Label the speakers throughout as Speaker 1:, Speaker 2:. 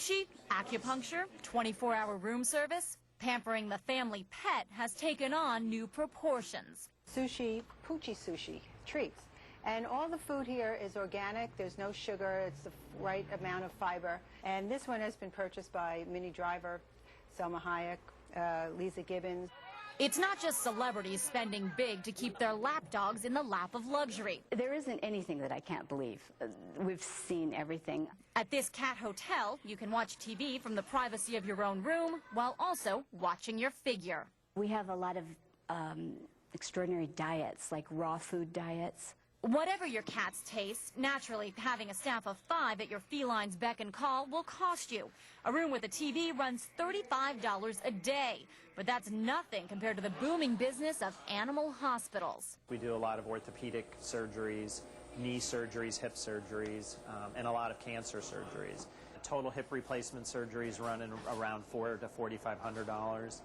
Speaker 1: Sushi, acupuncture, 24-hour room service. Pampering the family pet has taken on new proportions.
Speaker 2: Sushi, Poochie Sushi, treats. And all the food here is organic. There's no sugar. It's the right amount of fiber. And this one has been purchased by Minnie Driver, Selma Hayek, Lisa Gibbons.
Speaker 1: It's not just celebrities spending big to keep their lap dogs in the lap of luxury.
Speaker 3: There isn't anything that I can't believe. We've seen everything.
Speaker 1: At this cat hotel, you can watch TV from the privacy of your own room while also watching your figure.
Speaker 3: We have a lot of extraordinary diets, like raw food diets.
Speaker 1: Whatever your cat's taste, naturally having a staff of 5 at your feline's beck and call will cost you. A room with a TV runs $35 a day, but that's nothing compared to the booming business of animal hospitals.
Speaker 4: We do a lot of orthopedic surgeries, knee surgeries, hip surgeries, and a lot of cancer surgeries. Total hip replacement surgeries run around $400 to $4,500.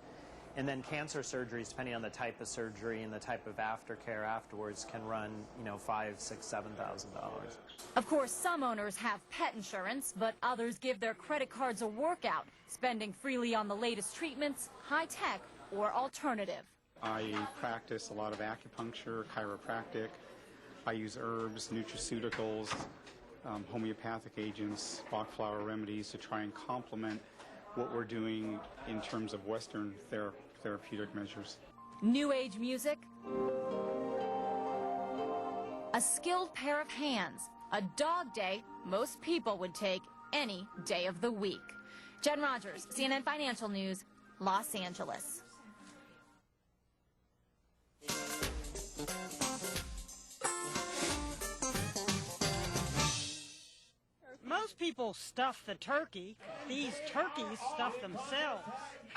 Speaker 4: And then cancer surgeries, depending on the type of surgery and the type of aftercare afterwards, can run, $5,000, $6,000, $7,000.
Speaker 1: Of course, some owners have pet insurance, but others give their credit cards a workout, spending freely on the latest treatments, high-tech or alternative.
Speaker 5: I practice a lot of acupuncture, chiropractic. I use herbs, nutraceuticals, homeopathic agents, Bach flower remedies to try and complement what we're doing in terms of Western therapeutic measures.
Speaker 1: New age music, a skilled pair of hands, a dog day most people would take any day of the week. Jen Rogers, CNN Financial News, Los Angeles.
Speaker 6: Most people stuff the turkey. These turkeys stuff themselves.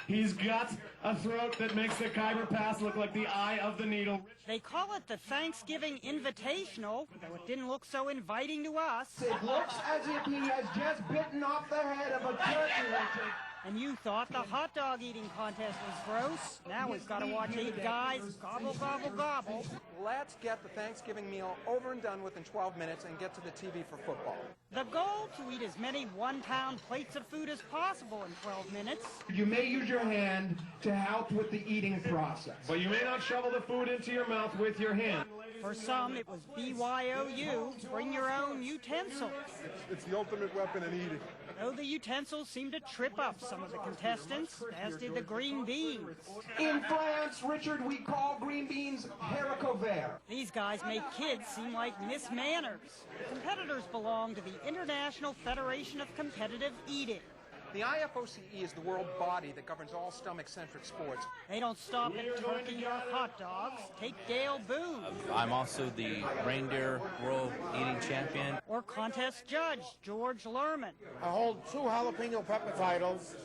Speaker 7: He's got a throat that makes the Khyber Pass look like the eye of the needle.
Speaker 6: They call it the Thanksgiving Invitational, though it didn't look so inviting to us.
Speaker 8: It looks as if he has just bitten off the head of a turkey, Richard.
Speaker 6: And you thought the hot dog eating contest was gross? Now we've got to watch 8 guys gobble, gobble, gobble.
Speaker 9: Let's get the Thanksgiving meal over and done with in 12 minutes and get to the TV for football.
Speaker 6: The goal, to eat as many 1-pound plates of food as possible in 12 minutes.
Speaker 8: You may use your hand to help with the eating process.
Speaker 7: But you may not shovel the food into your mouth with your hand.
Speaker 6: For some, it was BYOU, bring your own utensils.
Speaker 10: It's the ultimate weapon in eating.
Speaker 6: Though the utensils seemed to trip up some of the contestants, as did the green beans.
Speaker 8: In France, Richard, we call green beans haricots verts.
Speaker 6: These guys make kids seem like Miss Manners. Competitors belong to the International Federation of Competitive Eating.
Speaker 9: The IFOCE is the world body that governs all stomach-centric sports.
Speaker 6: They don't stop at turkey or hot dogs. Take Dale Boone.
Speaker 11: I'm also the reindeer world eating champion.
Speaker 6: Or contest judge George Lerman.
Speaker 12: I hold 2 jalapeno pepper titles.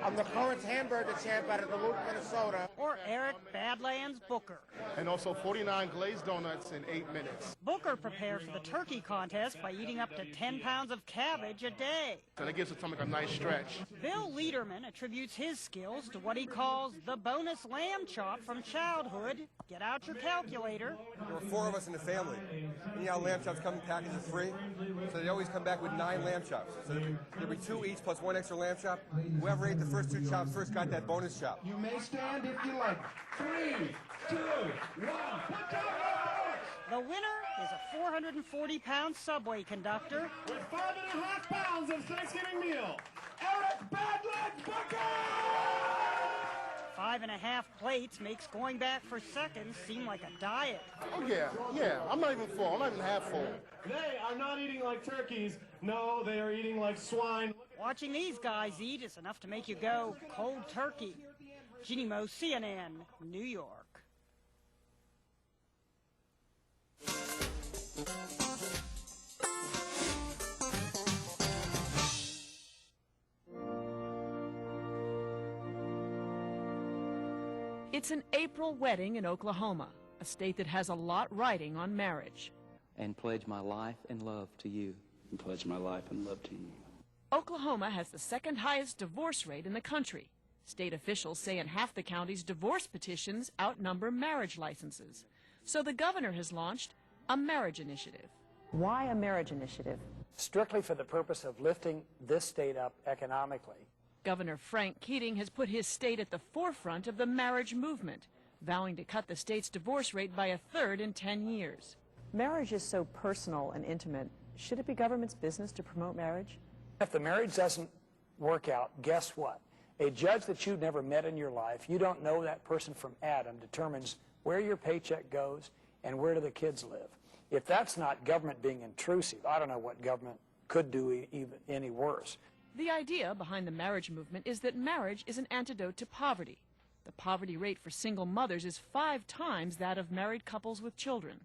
Speaker 12: I'm the current hamburger champ out of Duluth, Minnesota.
Speaker 6: Or Eric Badlands Booker.
Speaker 10: And also 49 glazed donuts in 8 minutes.
Speaker 6: Booker prepares for the turkey contest by eating up to 10 pounds of cabbage a day.
Speaker 10: And it gives the stomach a nice stretch.
Speaker 6: Bill Lederman attributes his skills to what he calls the bonus lamb chop from childhood. Get out your calculator.
Speaker 13: There were 4 of us in the family. You know how lamb chops come in packages of 3? So they always come back with 9 lamb chops. So there'd be 2 each plus 1 extra lamb chop. Whoever ate the first 2 chops first got that bonus chop.
Speaker 8: You may stand if you like. 3, 2, 1, put down!
Speaker 6: The winner is a 440-pound Subway conductor
Speaker 7: with 5.5 pounds of Thanksgiving meal.
Speaker 8: Eric Badlands Booker!
Speaker 6: 5.5 plates makes going back for seconds seem like a diet.
Speaker 10: Oh, yeah. I'm not even full. I'm not even half full.
Speaker 7: They are not eating like turkeys. No, they are eating like swine.
Speaker 6: Watching these guys eat is enough to make you go cold turkey. Jeannie Moe, CNN, New York.
Speaker 14: It's an April wedding in Oklahoma, a state that has a lot riding on marriage.
Speaker 15: And pledge my life and love to you. And pledge my life and love to you.
Speaker 14: Oklahoma has the second highest divorce rate in the country. State officials say in half the counties, divorce petitions outnumber marriage licenses. So the governor has launched a marriage initiative.
Speaker 16: Why a marriage initiative?
Speaker 17: Strictly for the purpose of lifting this state up economically.
Speaker 14: Governor Frank Keating has put his state at the forefront of the marriage movement, vowing to cut the state's divorce rate by 1/3 in 10 years.
Speaker 16: Marriage is so personal and intimate. Should it be government's business to promote marriage?
Speaker 17: If the marriage doesn't work out, guess what? A judge that you've never met in your life, you don't know that person from Adam, determines where your paycheck goes and where do the kids live. If that's not government being intrusive, I don't know what government could do even any worse.
Speaker 14: The idea behind the marriage movement is that marriage is an antidote to poverty. The poverty rate for single mothers is 5 times that of married couples with children.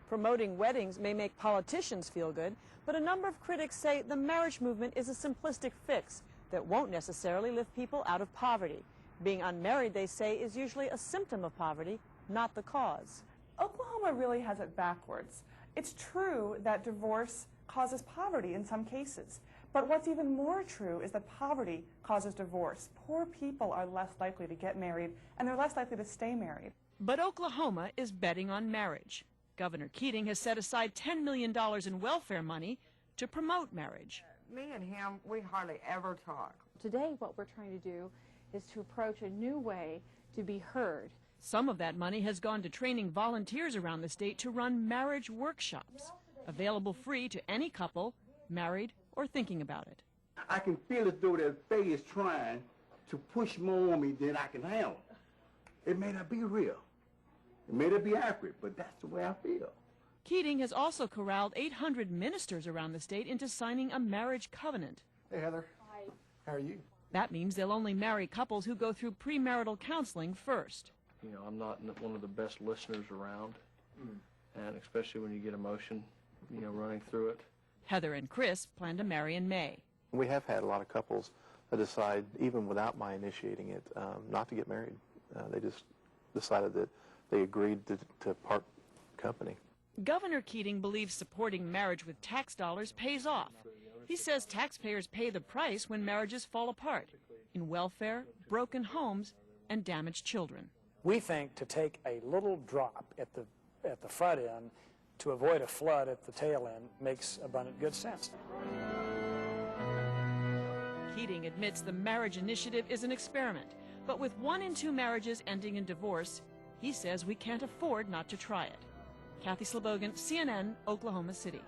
Speaker 16: Promoting weddings may make politicians feel good, but a number of critics say the marriage movement is a simplistic fix that won't necessarily lift people out of poverty. Being unmarried, they say, is usually a symptom of poverty, not the cause.
Speaker 18: Oklahoma really has it backwards. It's true that divorce causes poverty in some cases, but what's even more true is that poverty causes divorce. Poor people are less likely to get married, and they're less likely to stay married.
Speaker 14: But Oklahoma is betting on marriage. Governor Keating has set aside $10 million in welfare money to promote marriage.
Speaker 19: Me and him, we hardly ever talk.
Speaker 20: Today, what we're trying to do is to approach a new way to be heard.
Speaker 14: Some of that money has gone to training volunteers around the state to run marriage workshops, available free to any couple, married or thinking about it.
Speaker 8: I can feel as though that Faye is trying to push more on me than I can handle. It may not be real. It may not be accurate, but that's the way I feel.
Speaker 14: Keating has also corralled 800 ministers around the state into signing a marriage covenant.
Speaker 10: Hey, Heather.
Speaker 20: Hi.
Speaker 10: How are you?
Speaker 14: That means they'll only marry couples who go through premarital counseling first.
Speaker 21: You know, I'm not one of the best listeners around, and especially when you get emotion, you know, running through it.
Speaker 14: Heather and Chris plan to marry in May.
Speaker 22: We have had a lot of couples that decide, even without my initiating it, not to get married. They just decided that they agreed to part company.
Speaker 14: Governor Keating believes supporting marriage with tax dollars pays off. He says taxpayers pay the price when marriages fall apart, in welfare, broken homes, and damaged children.
Speaker 17: We think to take a little drop at the front end to avoid a flood at the tail end makes abundant good sense.
Speaker 14: Keating admits the marriage initiative is an experiment, but with 1 in 2 marriages ending in divorce, he says we can't afford not to try it. Kathy Slebogan, CNN, Oklahoma City.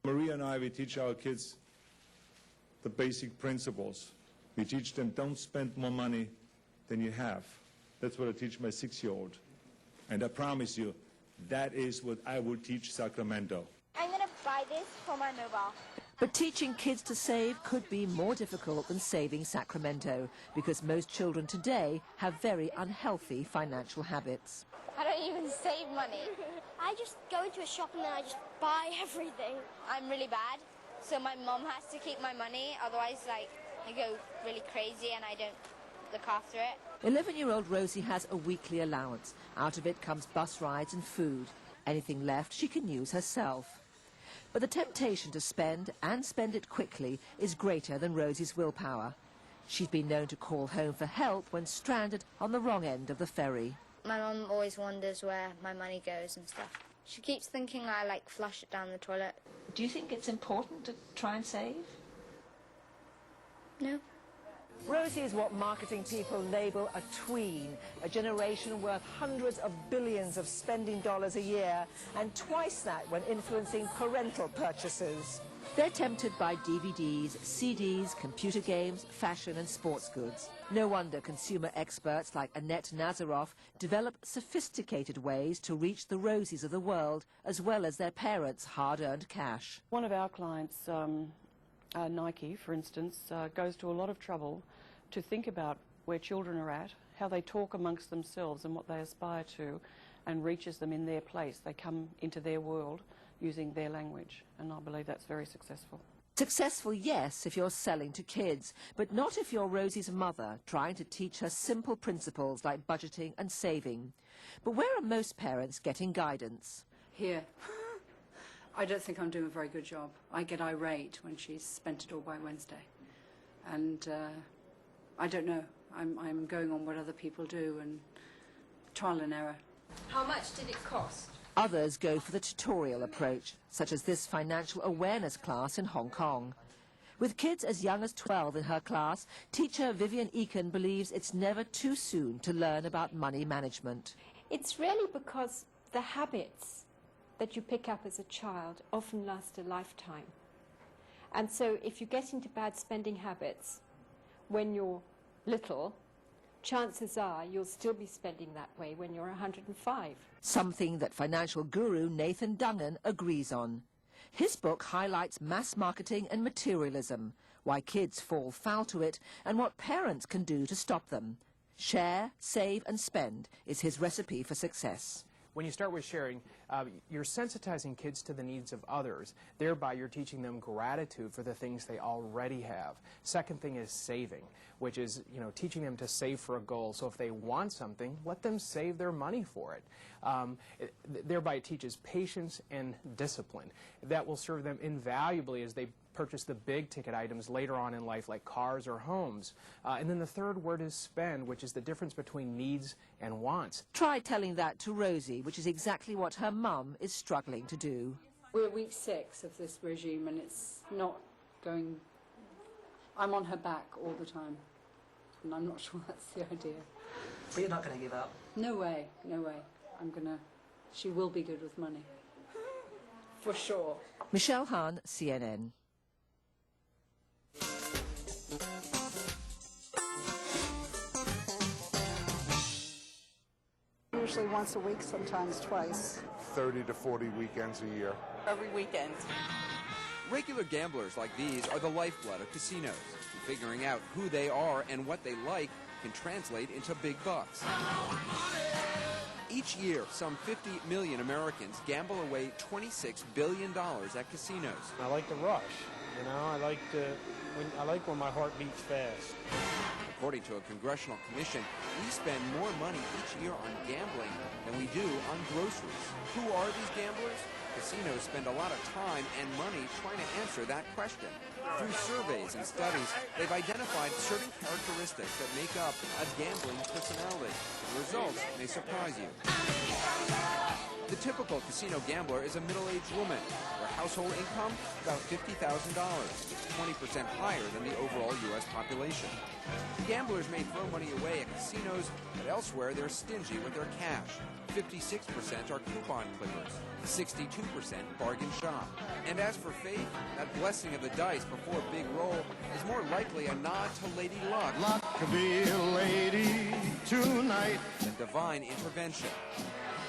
Speaker 23: Maria and I, we teach our kids the basic principles. We teach them, don't spend more money than you have. That's what I teach my 6-year-old. And I promise you, that is what I will teach Sacramento.
Speaker 24: I'm going to buy this for my mobile.
Speaker 25: But teaching kids to save could be more difficult than saving Sacramento, because most children today have very unhealthy financial habits.
Speaker 24: I don't even save money. I just go into a shop and then I just buy everything. I'm really bad, so my mom has to keep my money, otherwise I go really crazy and I don't look after it.
Speaker 25: 11-year-old Rosie has a weekly allowance. Out of it comes bus rides and food. Anything left she can use herself. But the temptation to spend, and spend it quickly, is greater than Rosie's willpower. She's been known to call home for help when stranded on the wrong end of the ferry.
Speaker 24: My mom always wonders where my money goes and stuff. She keeps thinking I flush it down the toilet.
Speaker 25: Do you think it's important to try and save?
Speaker 24: No.
Speaker 25: Rosie is what marketing people label a tween, a generation worth hundreds of billions of spending dollars a year, and twice that when influencing parental purchases. They're tempted by DVDs, CDs, computer games, fashion and sports goods. No wonder consumer experts like Annette Nazaroff develop sophisticated ways to reach the Rosies of the world, as well as their parents' hard-earned cash.
Speaker 26: One of our clients, Nike, for instance, goes to a lot of trouble to think about where children are at, how they talk amongst themselves and what they aspire to, and reaches them in their place. They come into their world using their language, and I believe that's very successful.
Speaker 25: Successful, yes, if you're selling to kids, but not if you're Rosie's mother, trying to teach her simple principles like budgeting and saving. But where are most parents getting guidance?
Speaker 27: Here.
Speaker 1: I don't think I'm doing a very good job. I get irate when she's spent it all by Wednesday. And I don't know. I'm going on what other people do and trial and error.
Speaker 2: How much did it cost?
Speaker 25: Others go for the tutorial approach, such as this financial awareness class in Hong Kong. With kids as young as 12 in her class, teacher Vivian Eakin believes it's never too soon to learn about money management.
Speaker 20: It's really because the habits that you pick up as a child often last a lifetime. And so if you get into bad spending habits when you're little, chances are you'll still be spending that way when you're 105.
Speaker 25: Something that financial guru Nathan Dungan agrees on. His book highlights mass marketing and materialism, why kids fall foul to it, and what parents can do to stop them. Share, save, and spend is his recipe for success.
Speaker 3: When you start with sharing, you're sensitizing kids to the needs of others. Thereby, you're teaching them gratitude for the things they already have. Second thing is saving, which is, teaching them to save for a goal. So if they want something, let them save their money for it. Thereby, it teaches patience and discipline. That will serve them invaluably as they purchase the big-ticket items later on in life, like cars or homes. And then the third word is spend, which is the difference between needs and wants.
Speaker 25: Try telling that to Rosie, which is exactly what her mum is struggling to do.
Speaker 1: We're week 6 of this regime, and it's not going... I'm on her back all the time, and I'm not sure that's the idea.
Speaker 4: But you're not going to give up?
Speaker 1: No way, no way. She will be good with money. For sure.
Speaker 25: Michelle Hahn, CNN.
Speaker 5: Usually once a week, sometimes twice.
Speaker 9: 30 to 40 weekends a year.
Speaker 5: Every weekend.
Speaker 27: Regular gamblers like these are the lifeblood of casinos. Figuring out who they are and what they like can translate into big bucks. Each year, some 50 million Americans gamble away $26 billion at casinos.
Speaker 28: I like the rush, I like when my heart beats fast.
Speaker 27: According to a congressional commission, we spend more money each year on gambling than we do on groceries. Who are these gamblers? Casinos spend a lot of time and money trying to answer that question. Through surveys and studies, they've identified certain characteristics that make up a gambling personality. The results may surprise you. The typical casino gambler is a middle-aged woman. Her household income, about $50,000, 20% higher than the overall U.S. population. Gamblers may throw money away at casinos, but elsewhere they're stingy with their cash. 56% are coupon clippers, 62% bargain shop. And as for fate, that blessing of the dice before a big roll is more likely a nod to Lady Luck.
Speaker 9: Luck to be a lady tonight.
Speaker 27: Than divine intervention.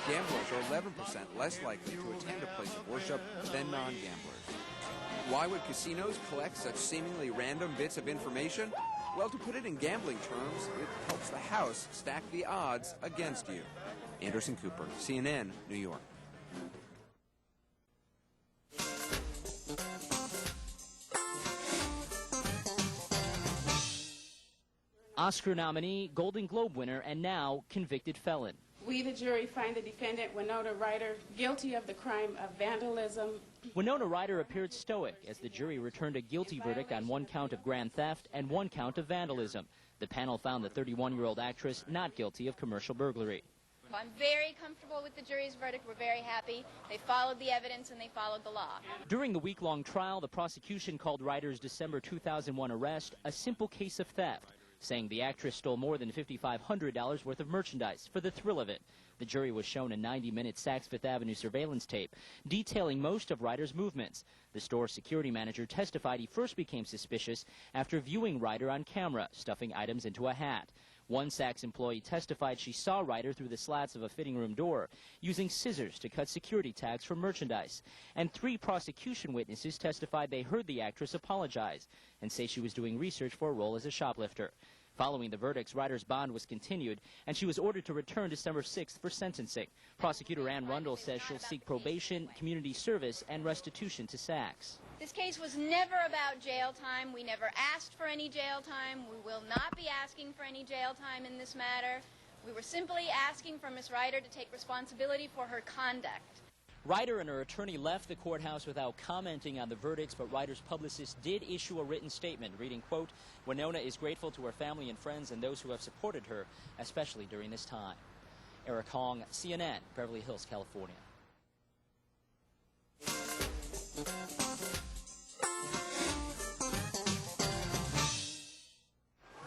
Speaker 27: Gamblers are 11% less likely to attend a place of worship than non-gamblers. Why would casinos collect such seemingly random bits of information? Well, to put it in gambling terms, it helps the house stack the odds against you. Anderson Cooper, CNN, New York.
Speaker 29: Oscar nominee, Golden Globe winner, and now convicted felon.
Speaker 30: We, the jury, find the defendant, Winona Ryder, guilty of the crime of vandalism.
Speaker 29: Winona Ryder appeared stoic as the jury returned a guilty verdict on 1 count of grand theft and 1 count of vandalism. The panel found the 31-year-old actress not guilty of commercial burglary.
Speaker 31: I'm very comfortable with the jury's verdict. We're very happy. They followed the evidence and they followed the law.
Speaker 29: During the week-long trial, the prosecution called Ryder's December 2001 arrest a simple case of theft, saying the actress stole more than $5,500 worth of merchandise for the thrill of it. The jury was shown a 90-minute Saks Fifth Avenue surveillance tape detailing most of Ryder's movements. The store's security manager testified he first became suspicious after viewing Ryder on camera, stuffing items into a hat. One Saks employee testified she saw Ryder through the slats of a fitting room door, using scissors to cut security tags from merchandise. And 3 prosecution witnesses testified they heard the actress apologize and say she was doing research for a role as a shoplifter. Following the verdicts, Ryder's bond was continued, and she was ordered to return December 6th for sentencing. Prosecutor Ann Rundle says she'll seek probation, community service, and restitution to Saks.
Speaker 31: This case was never about jail time. We never asked for any jail time. We will not be asking for any jail time in this matter. We were simply asking for Ms. Ryder to take responsibility for her conduct.
Speaker 29: Ryder and her attorney left the courthouse without commenting on the verdicts, but Ryder's publicist did issue a written statement reading, quote, "Winona is grateful to her family and friends and those who have supported her, especially during this time." Eric Hong, CNN, Beverly Hills, California.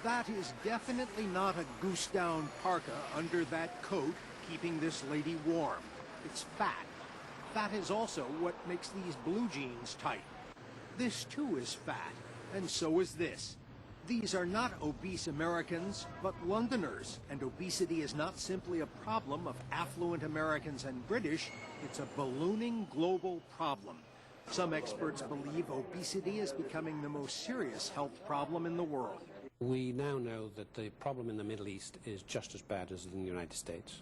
Speaker 6: That is definitely not a goose down parka under that coat keeping this lady warm. It's fat. Fat is also what makes these blue jeans tight. This too is fat, and so is this. These are not obese Americans, but Londoners, and obesity is not simply a problem of affluent Americans and British, it's a ballooning global problem. Some experts believe obesity is becoming the most serious health problem in the world.
Speaker 7: We now know that the problem in the Middle East is just as bad as in the United States.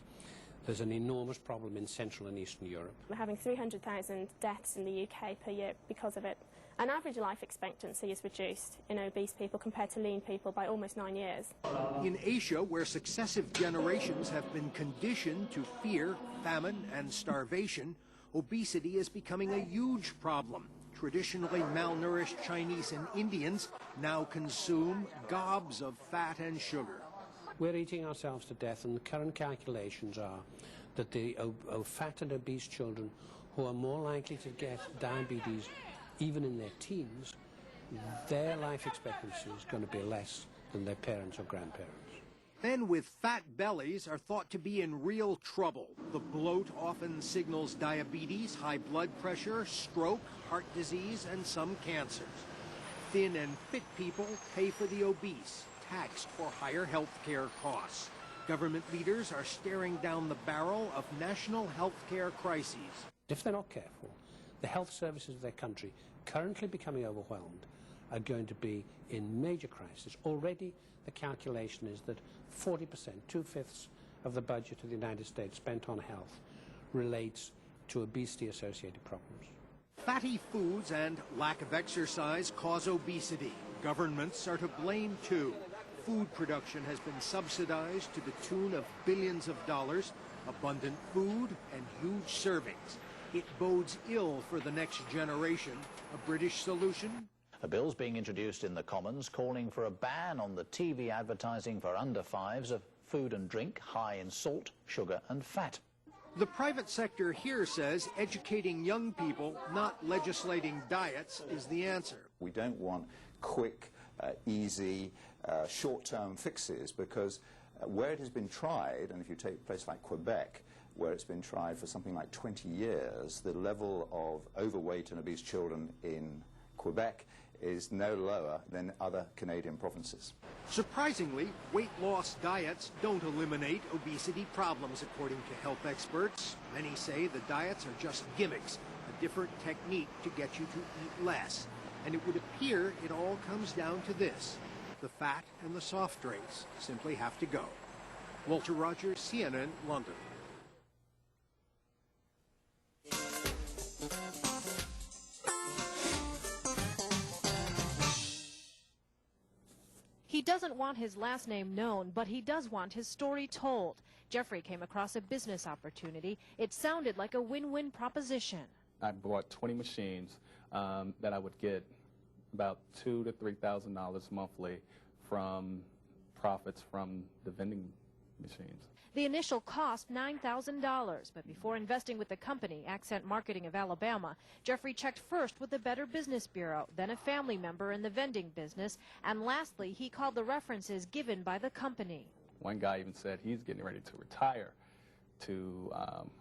Speaker 7: There's an enormous problem in Central and Eastern Europe.
Speaker 8: We're having 300,000 deaths in the UK per year because of it. An average life expectancy is reduced in obese people compared to lean people by almost 9 years.
Speaker 6: In Asia, where successive generations have been conditioned to fear famine and starvation, obesity is becoming a huge problem. Traditionally malnourished Chinese and Indians now consume gobs of fat and sugar.
Speaker 7: We're eating ourselves to death, and the current calculations are that the fat and obese children who are more likely to get diabetes even in their teens, their life expectancy is going to be less than their parents or grandparents.
Speaker 6: Men with fat bellies are thought to be in real trouble. The bloat often signals diabetes, high blood pressure, stroke, heart disease, and some cancers. Thin and fit people pay for the obese, taxed for higher health care costs. Government leaders are staring down the barrel of national health care crises.
Speaker 7: If they're not careful, the health services of their country, currently becoming overwhelmed, are going to be in major crisis. Already, the calculation is that 40%, 2/5 of the budget of the United States spent on health relates to obesity-associated problems.
Speaker 6: Fatty foods and lack of exercise cause obesity. Governments are to blame too. Food production has been subsidized to the tune of billions of dollars, abundant food and huge servings. It bodes ill for the next generation. A British solution?
Speaker 10: A bill's being introduced in the Commons calling for a ban on the TV advertising for under-5s of food and drink high in salt, sugar and fat.
Speaker 6: The private sector here says educating young people, not legislating diets, is the answer.
Speaker 11: We don't want quick, easy, short-term fixes, because where it has been tried, and if you take a place like Quebec, where it's been tried for something like 20 years, the level of overweight and obese children in Quebec is no lower than other Canadian provinces.
Speaker 6: Surprisingly, weight loss diets don't eliminate obesity problems, according to health experts. Many say the diets are just gimmicks, a different technique to get you to eat less. And it would appear it all comes down to this: the fat and the soft drinks simply have to go. Walter Rogers, CNN, London.
Speaker 12: He doesn't want his last name known, but he does want his story told. Jeffrey came across a business opportunity. It sounded like a win-win proposition.
Speaker 13: I bought 20 machines that I would get about $2,000 to $3,000 monthly from profits from the vending machines.
Speaker 12: The initial cost, $9,000, but before investing with the company, Accent Marketing of Alabama, Jeffrey checked first with the Better Business Bureau, then a family member in the vending business, and lastly, he called the references given by the company.
Speaker 13: One guy even said he's getting ready to retire to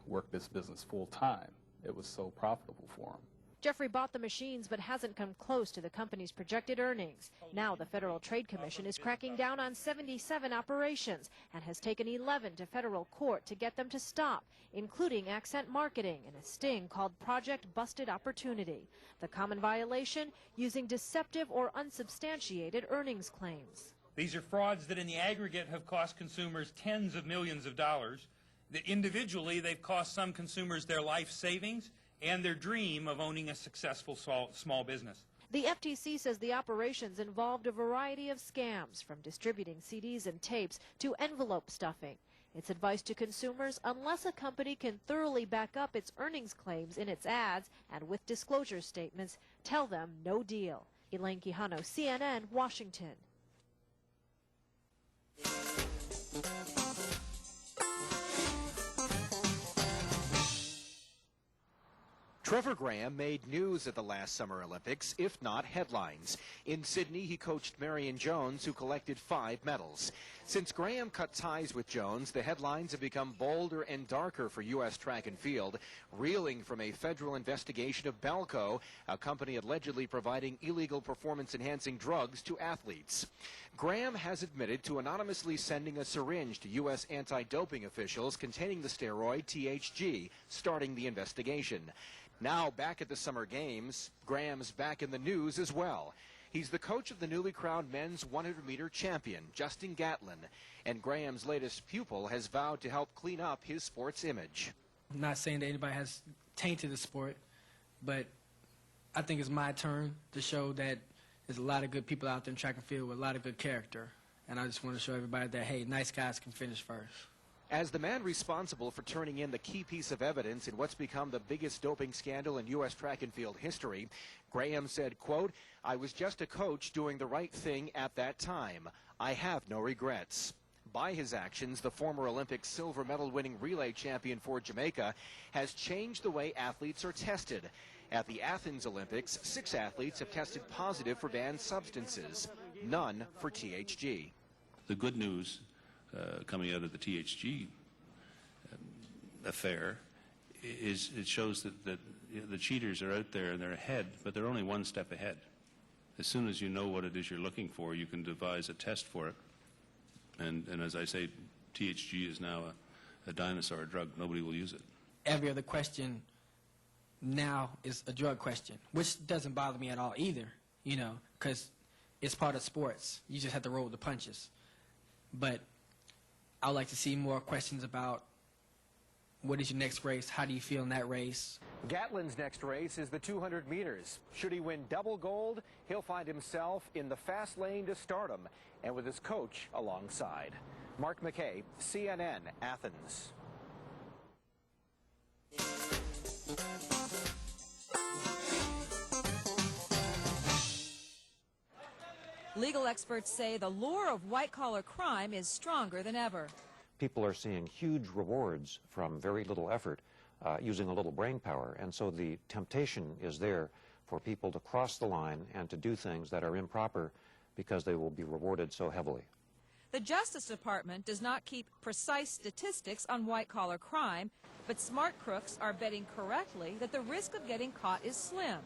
Speaker 13: work this business full-time. It was so profitable for him.
Speaker 12: Jeffrey bought the machines but hasn't come close to the company's projected earnings. Now the Federal Trade Commission is cracking down on 77 operations and has taken 11 to federal court to get them to stop, including Accent Marketing in a sting called Project Busted Opportunity. The common violation, using deceptive or unsubstantiated earnings claims.
Speaker 15: These are frauds that in the aggregate have cost consumers tens of millions of dollars, that individually they've cost some consumers their life savings and their dream of owning a successful small business.
Speaker 12: The FTC says the operations involved a variety of scams, from distributing CDs and tapes to envelope stuffing. Its advice to consumers: unless a company can thoroughly back up its earnings claims in its ads and with disclosure statements, tell them no deal. Elaine Quijano, CNN, Washington.
Speaker 2: Trevor Graham made news at the last Summer Olympics, if not headlines. In Sydney, he coached Marion Jones, who collected 5 medals. Since Graham cut ties with Jones, the headlines have become bolder and darker for U.S. track and field, reeling from a federal investigation of Balco, a company allegedly providing illegal performance-enhancing drugs to athletes. Graham has admitted to anonymously sending a syringe to U.S. anti-doping officials containing the steroid THG, starting the investigation. Now back at the Summer Games, Graham's back in the news as well. He's the coach of the newly crowned men's 100-meter champion, Justin Gatlin, and Graham's latest pupil has vowed to help clean up his sports image.
Speaker 14: I'm not saying that anybody has tainted the sport, but I think it's my turn to show that there's a lot of good people out there in track and field with a lot of good character, and I just want to show everybody that, hey, nice guys can finish first.
Speaker 2: As the man responsible for turning in the key piece of evidence in what's become the biggest doping scandal in U.S. track and field history, Graham said, quote, "I was just a coach doing the right thing at that time. I have no regrets." By his actions, the former Olympic silver medal winning relay champion for Jamaica has changed the way athletes are tested. At the Athens Olympics, 6 athletes have tested positive for banned substances, none for THG.
Speaker 16: The good news coming out of the THG affair is it shows that the cheaters are out there and they're ahead, but they're only one step ahead. As soon as you know what it is you're looking for, you can devise a test for it. And as I say, THG is now a dinosaur drug. Nobody will use it.
Speaker 14: Every other question now is a drug question, which doesn't bother me at all either, you know, because it's part of sports. You just have to roll with the punches. But I'd like to see more questions about what is your next race, how do you feel in that race.
Speaker 2: Gatlin's next race is the 200 meters. Should he win double gold, he'll find himself in the fast lane to stardom and with his coach alongside. Mark McKay, CNN, Athens.
Speaker 17: Legal experts say the lure of white-collar crime is stronger than ever.
Speaker 18: People are seeing huge rewards from very little effort, using a little brain power, and so the temptation is there for people to cross the line and to do things that are improper because they will be rewarded so heavily.
Speaker 17: The Justice Department does not keep precise statistics on white-collar crime, but smart crooks are betting correctly that the risk of getting caught is slim,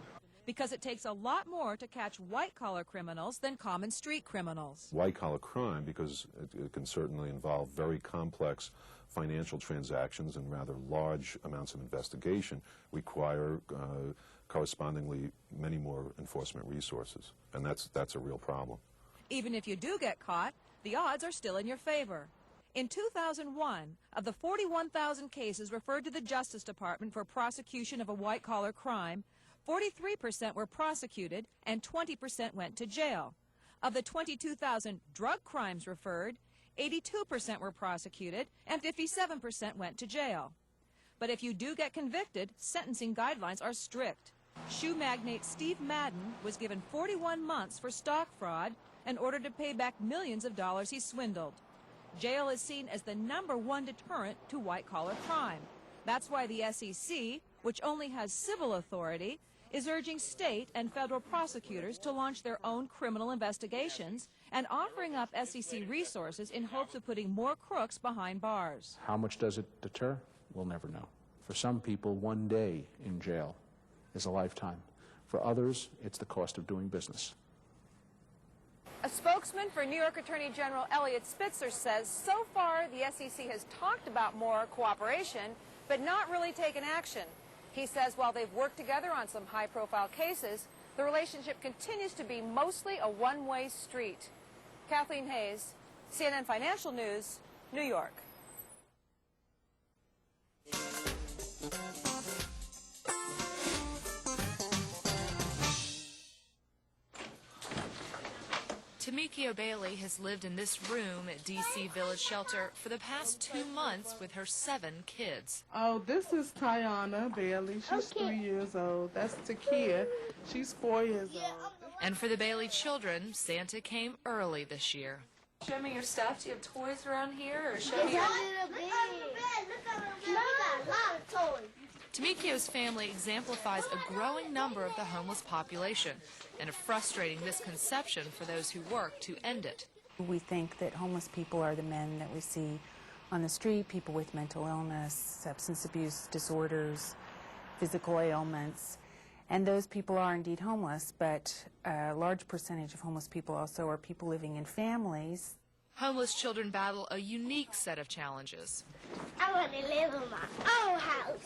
Speaker 17: because it takes a lot more to catch white-collar criminals than common street criminals.
Speaker 19: White-collar crime, because it can certainly involve very complex financial transactions and rather large amounts of investigation, require correspondingly many more enforcement resources, and that's a real problem.
Speaker 17: Even if you do get caught, the odds are still in your favor. In 2001, of the 41,000 cases referred to the Justice Department for prosecution of a white-collar crime, 43% were prosecuted and 20% went to jail. Of the 22,000 drug crimes referred, 82% were prosecuted and 57% went to jail. But if you do get convicted, sentencing guidelines are strict. Shoe magnate Steve Madden was given 41 months for stock fraud and ordered to pay back millions of dollars he swindled. Jail is seen as the #1 deterrent to white-collar crime. That's why the SEC, which only has civil authority, is urging state and federal prosecutors to launch their own criminal investigations and offering up SEC resources in hopes of putting more crooks behind bars.
Speaker 21: How much does it deter? We'll never know. For some people, one day in jail is a lifetime. For others, it's the cost of doing business.
Speaker 17: A spokesman for New York Attorney General Eliot Spitzer says so far the SEC has talked about more cooperation, but not really taken action. He says while they've worked together on some high-profile cases, the relationship continues to be mostly a one-way street. Kathleen Hayes, CNN Financial News, New York.
Speaker 22: To me,
Speaker 17: Tamikio Bailey has lived in this room at D.C. Village Shelter for the past 2 months with her 7 kids.
Speaker 1: Oh, this is Tiana Bailey. She's 3 years old. That's Takia. She's 4 years old.
Speaker 17: And for the Bailey children, Santa came early this year. Show me your stuff. Do you have toys around here? Or show me your... Tamikio's family exemplifies a growing number of the homeless population and a frustrating misconception for those who work to end it.
Speaker 3: We think that homeless people are the men that we see on the street, people with mental illness, substance abuse disorders, physical ailments, and those people are indeed homeless, but a large percentage of homeless people also are people living in families.
Speaker 17: Homeless children battle a unique set of challenges.
Speaker 3: I want to live in my own house.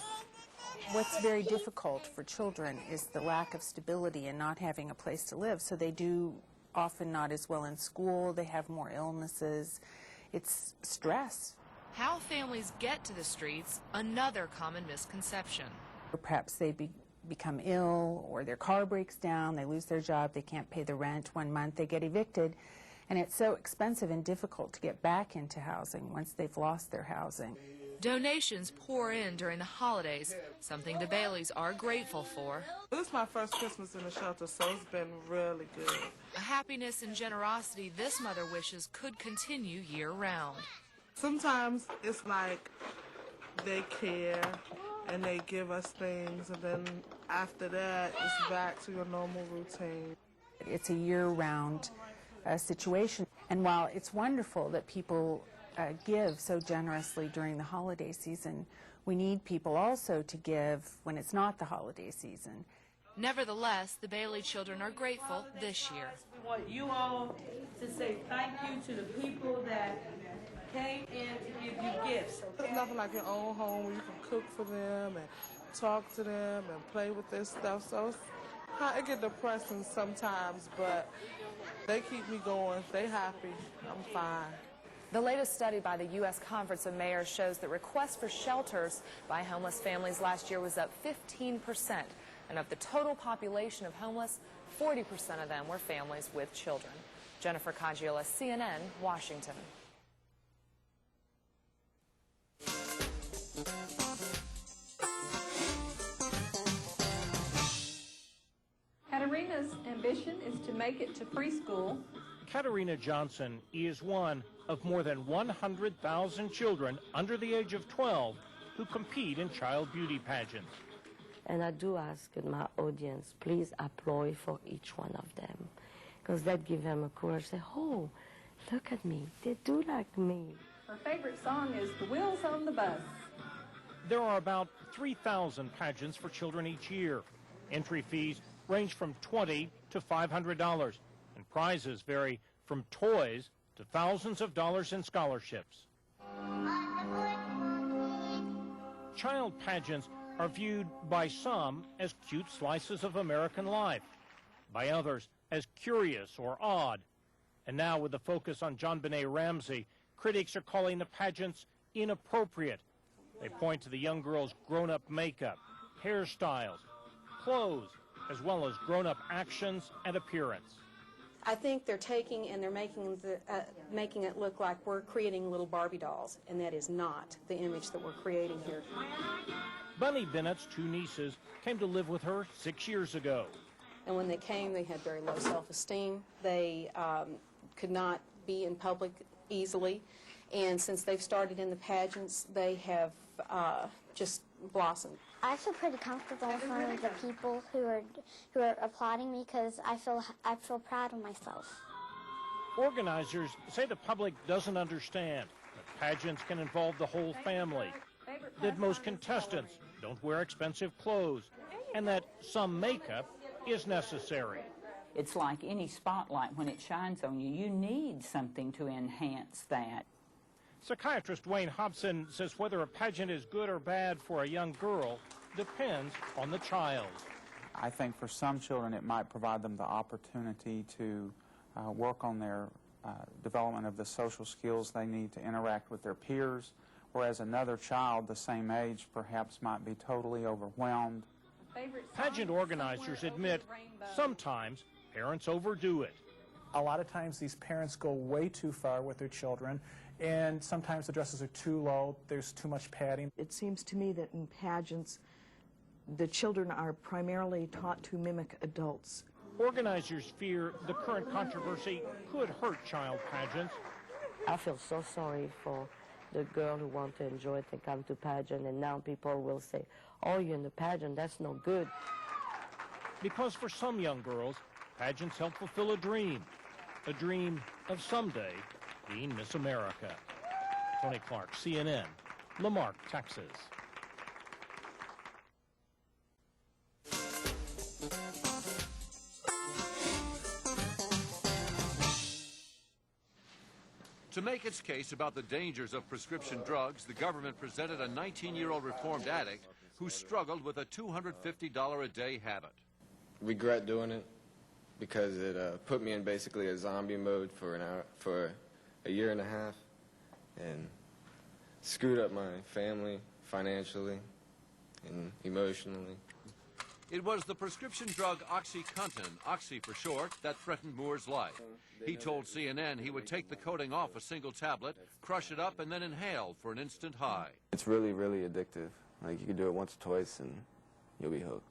Speaker 3: What's very difficult for children is the lack of stability and not having a place to live. So they do often not as well in school, they have more illnesses. It's stress.
Speaker 17: How families get to the streets, another common misconception.
Speaker 3: Or perhaps they become ill, or their car breaks down, they lose their job, they can't pay the rent 1 month, they get evicted. And it's so expensive and difficult to get back into housing once they've lost their housing.
Speaker 17: Donations pour in during the holidays, something the Baileys are grateful for.
Speaker 1: This is my first Christmas in the shelter, so it's been really good.
Speaker 17: A happiness and generosity this mother wishes could continue year-round.
Speaker 1: Sometimes it's like they care and they give us things, and then after that, it's back to your normal routine.
Speaker 3: It's a year-round situation, and while it's wonderful that people give so generously during the holiday season, we need people also to give when it's not the holiday season.
Speaker 17: Nevertheless, the Bailey children are grateful this year.
Speaker 4: We want you all to say thank you to the people that came in to give you gifts.
Speaker 1: There's nothing like your own home where you can cook for them and talk to them and play with their stuff. So it gets depressing sometimes, but they keep me going. They happy. I'm fine.
Speaker 17: The latest study by the U.S. Conference of Mayors shows that requests for shelters by homeless families last year was up 15%. And of the total population of homeless, 40% of them were families with children. Jennifer Caggiula, CNN, Washington.
Speaker 5: Katarina's ambition is to make it to preschool.
Speaker 20: Katarina Johnson is one of more than 100,000 children under the age of 12 who compete in child beauty pageants.
Speaker 22: And I do ask my audience, please applaud for each one of them, because that gives them a courage. Say, oh, look at me, they do like me.
Speaker 5: Her favorite song is The Wheels on the Bus.
Speaker 20: There are about 3,000 pageants for children each year. Entry fees range from $20 to $500, and prizes vary from toys to thousands of dollars in scholarships. Child pageants are viewed by some as cute slices of American life, by others as curious or odd. And now, with the focus on JonBenet Ramsey, critics are calling the pageants inappropriate. They point to the young girls' grown-up makeup, hairstyles, clothes, as well as grown-up actions and appearance.
Speaker 23: I think they're taking and they're making it look like we're creating little Barbie dolls, and that is not the image that we're creating here.
Speaker 20: Bunny Bennett's 2 nieces came to live with her 6 years ago.
Speaker 23: And when they came, they had very low self-esteem. They could not be in public easily. And since they've started in the pageants, they have just blossomed.
Speaker 24: I feel pretty comfortable in front of the people who are applauding me because I feel proud of myself.
Speaker 20: Organizers say the public doesn't understand that pageants can involve the whole family, that most contestants don't wear expensive clothes, and that some makeup is necessary.
Speaker 25: It's like any spotlight. When it shines on you, you need something to enhance that.
Speaker 20: Psychiatrist Wayne Hobson says whether a pageant is good or bad for a young girl depends on the child.
Speaker 26: I think for some children it might provide them the opportunity to work on their development of the social skills they need to interact with their peers, whereas another child the same age perhaps might be totally overwhelmed.
Speaker 20: Pageant organizers admit sometimes parents overdo it.
Speaker 6: A lot of times these parents go way too far with their children, and sometimes the dresses are too low, there's too much padding.
Speaker 7: It seems to me that in pageants, the children are primarily taught to mimic adults.
Speaker 20: Organizers fear the current controversy could hurt child pageants.
Speaker 22: I feel so sorry for the girl who want to enjoy it and come to pageant, and now people will say, oh, you're in the pageant, that's no good.
Speaker 20: Because for some young girls, pageants help fulfill a dream of someday being Miss America. Tony Clark, CNN, Lamarck, Texas.
Speaker 8: To make its case about the dangers of prescription drugs, the government presented a 19-year-old reformed addict who struggled with a $250 a day habit.
Speaker 9: Regret doing it because it put me in basically a zombie mode for a year and a half, and screwed up my family financially and emotionally.
Speaker 8: It was the prescription drug OxyContin, Oxy for short, that threatened Moore's life. He told CNN he would take the coating off a single tablet, crush it up, and then inhale for an instant high.
Speaker 9: It's really, really addictive. Like, you can do it once or twice and you'll be hooked.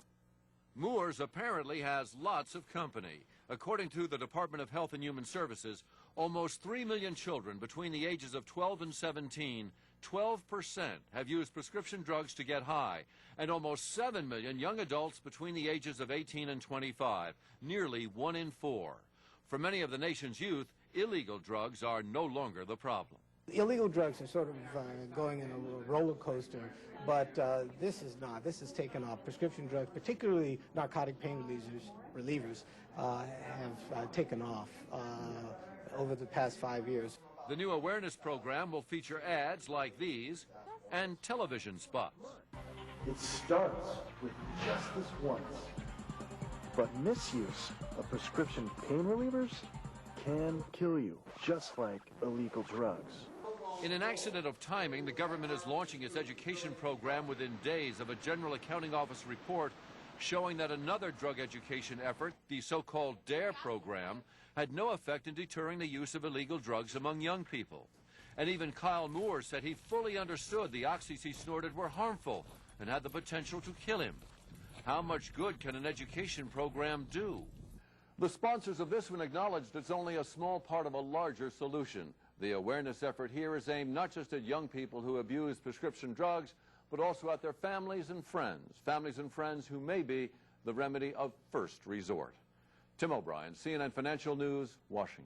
Speaker 8: Moore's apparently has lots of company. According to the Department of Health and Human Services, almost 3 million children between the ages of 12 and 17, 12% have used prescription drugs to get high, and almost 7 million young adults between the ages of 18 and 25, nearly 1 in 4. For many of the nation's youth, illegal drugs are no longer the problem.
Speaker 10: Illegal drugs are sort of going in a roller coaster, but this is not. This has taken off. Prescription drugs, particularly narcotic pain relievers, have taken off over the past 5 years.
Speaker 8: The new awareness program will feature ads like these and television spots.
Speaker 11: It starts with just this once, but misuse of prescription pain relievers can kill you, just like illegal drugs.
Speaker 8: In an accident of timing, the government is launching its education program within days of a General Accounting Office report showing that another drug education effort, the so-called DARE program, had no effect in deterring the use of illegal drugs among young people. And even Kyle Moore said he fully understood the oxys he snorted were harmful and had the potential to kill him. How much good can an education program do? The sponsors of this one acknowledged it's only a small part of a larger solution. The awareness effort here is aimed not just at young people who abuse prescription drugs, but also at their families and friends who may be the remedy of first resort. Tim O'Brien, CNN Financial News, Washington.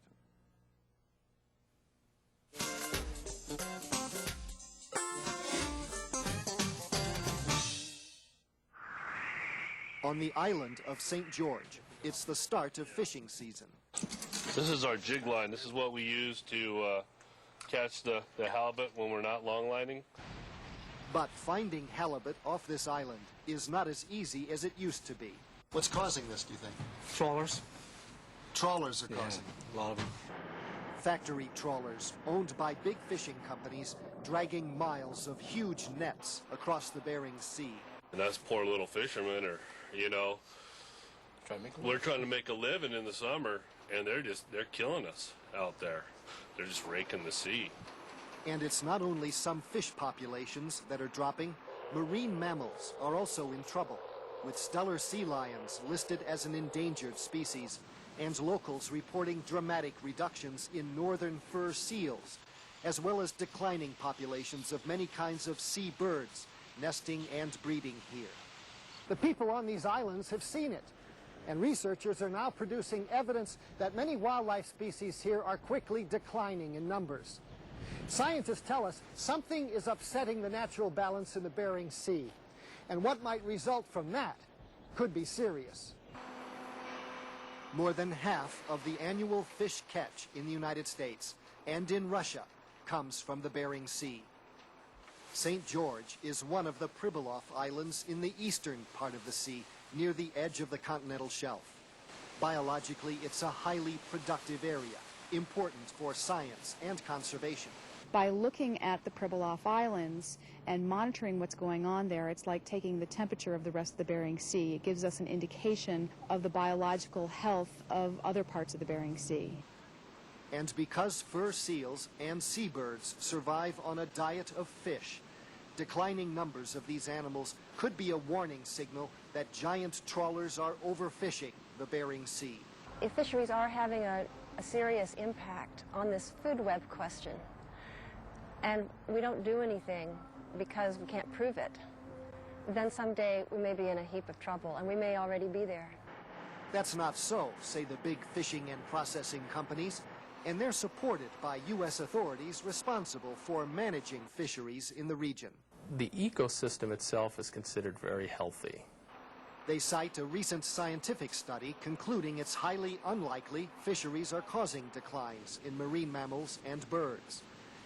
Speaker 27: On the island of St. George, it's the start of fishing season.
Speaker 28: This is our jig line. This is what we use to catch the halibut when we're not long lining.
Speaker 27: But finding halibut off this island is not as easy as it used to be. What's causing this, do you think?
Speaker 29: Trawlers.
Speaker 27: Trawlers are causing
Speaker 29: it. A lot of them.
Speaker 27: Factory trawlers, owned by big fishing companies, dragging miles of huge nets across the Bering Sea.
Speaker 28: And us poor little fishermen are, you know, we're trying to make a living in the summer, and they're killing us out there. They're just raking the sea.
Speaker 27: And it's not only some fish populations that are dropping, marine mammals are also in trouble, with Steller sea lions listed as an endangered species, and locals reporting dramatic reductions in northern fur seals, as well as declining populations of many kinds of sea birds, nesting and breeding here.
Speaker 11: The people on these islands have seen it, and researchers are now producing evidence that many wildlife species here are quickly declining in numbers. Scientists tell us something is upsetting the natural balance in the Bering Sea, and what might result from that could be serious.
Speaker 27: More than half of the annual fish catch in the United States and in Russia comes from the Bering Sea. St. George is one of the Pribilov Islands in the eastern part of the sea, near the edge of the continental shelf. Biologically, it's a highly productive area, important for science and conservation.
Speaker 2: By looking at the Pribilof Islands and monitoring what's going on there, it's like taking the temperature of the rest of the Bering Sea. It gives us an indication of the biological health of other parts of the Bering Sea.
Speaker 27: And because fur seals and seabirds survive on a diet of fish, declining numbers of these animals could be a warning signal that giant trawlers are overfishing the Bering Sea.
Speaker 12: If fisheries are having a serious impact on this food web question, and we don't do anything because we can't prove it, then someday we may be in a heap of trouble, and we may already be there.
Speaker 27: That's not so, say the big fishing and processing companies, and they're supported by U.S. authorities responsible for managing fisheries in the region.
Speaker 13: The ecosystem itself is considered very healthy.
Speaker 27: They cite a recent scientific study concluding it's highly unlikely fisheries are causing declines in marine mammals and birds.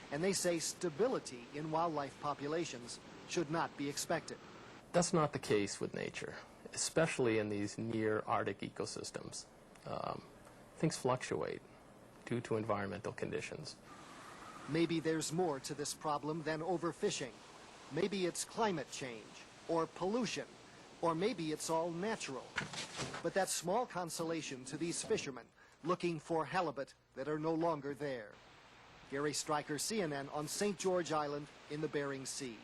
Speaker 27: And they say stability in wildlife populations should not be expected.
Speaker 13: That's not the case with nature, especially in these near Arctic ecosystems. Things fluctuate due to environmental conditions.
Speaker 27: Maybe there's more to this problem than overfishing. Maybe it's climate change or pollution, or maybe it's all natural. But that's small consolation to these fishermen looking for halibut that are no longer there. Gary Stryker, CNN, on St. George Island in the Bering Sea.